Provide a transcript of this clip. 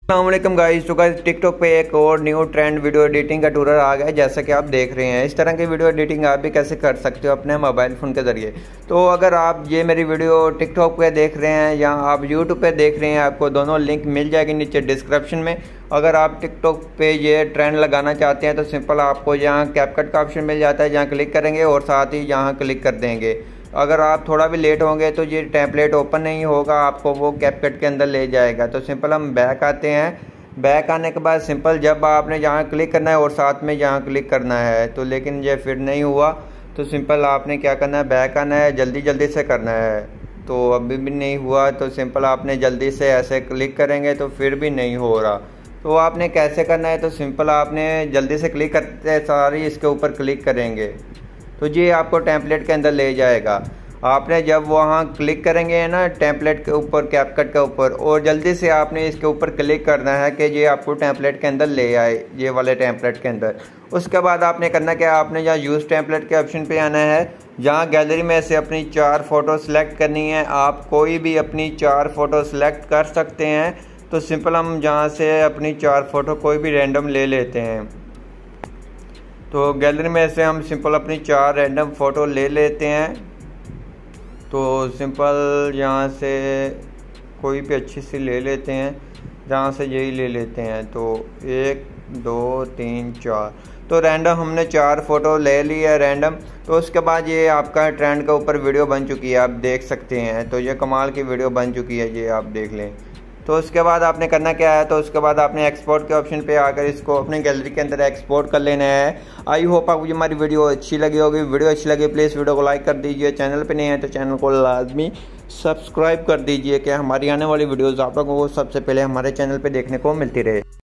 अस्सलामुअलैकुम गाइस। तो guys TikTok पे एक और न्यू ट्रेंड वीडियो एडिटिंग का टूर आ गया है, जैसा कि आप देख रहे हैं। इस तरह की वीडियो एडिटिंग आप भी कैसे कर सकते हो अपने मोबाइल फ़ोन के ज़रिए। तो अगर आप ये मेरी वीडियो टिकटॉक पे देख रहे हैं या आप यूट्यूब पे देख रहे हैं, आपको दोनों लिंक मिल जाएगी नीचे डिस्क्रिप्शन में। अगर आप टिकटॉक पे ये ट्रेंड लगाना चाहते हैं तो सिंपल आपको यहाँ कैपकट का ऑप्शन मिल जाता है, जहाँ क्लिक करेंगे और साथ ही यहाँ क्लिक कर देंगे। अगर आप थोड़ा भी लेट होंगे तो ये टेम्पलेट ओपन नहीं होगा, आपको वो कैपकट के अंदर ले जाएगा। तो सिंपल हम बैक आते हैं। बैक आने के बाद सिंपल जब आपने यहाँ क्लिक करना है और साथ में यहाँ क्लिक करना है, तो लेकिन ये फिर नहीं हुआ। तो सिंपल आपने क्या करना है, बैक आना है, जल्दी जल्दी से करना है। तो अभी भी नहीं हुआ तो सिंपल आपने जल्दी से ऐसे क्लिक करेंगे तो फिर भी नहीं हो रहा। तो आपने कैसे करना है, तो सिंपल आपने जल्दी से क्लिक करते सारी इसके ऊपर क्लिक करेंगे तो ये आपको टेम्पलेट के अंदर ले जाएगा। आपने जब वहाँ क्लिक करेंगे ना टेम्पलेट के ऊपर, कैपकट के ऊपर, और जल्दी से आपने इसके ऊपर क्लिक करना है कि ये आपको टेम्पलेट के अंदर ले आए, ये वाले टेम्पलेट के अंदर। उसके बाद आपने करना क्या, आपने यहाँ यूज़ टेम्पलेट के ऑप्शन पे आना है, जहाँ गैलरी में से अपनी 4 फ़ोटो सेलेक्ट करनी है। आप कोई भी अपनी 4 फ़ोटो सेलेक्ट कर सकते हैं। तो सिंपल हम जहाँ से अपनी 4 फ़ोटो कोई भी रैंडम ले लेते हैं। तो गैलरी में से हम सिंपल अपनी 4 रैंडम फ़ोटो ले लेते हैं। तो सिंपल यहाँ से कोई भी अच्छी सी ले लेते हैं, जहाँ से यही ले लेते हैं। तो 1 2 3 4, तो रैंडम हमने 4 फ़ोटो ले ली है रैंडम। तो उसके बाद ये आपका ट्रेंड के ऊपर वीडियो बन चुकी है, आप देख सकते हैं। तो ये कमाल की वीडियो बन चुकी है, ये आप देख लें। तो उसके बाद आपने करना क्या है, तो उसके बाद आपने एक्सपोर्ट के ऑप्शन पे आकर इसको अपने गैलरी के अंदर एक्सपोर्ट कर लेना है। आई होप आपको हमारी वीडियो अच्छी लगी होगी। वीडियो अच्छी लगी प्लीज़ वीडियो को लाइक कर दीजिए। चैनल पे नहीं है तो चैनल को लाजमी सब्सक्राइब कर दीजिए कि हमारी आने वाली वीडियोज़ आप लोगों को सबसे पहले हमारे चैनल पर देखने को मिलती रहे।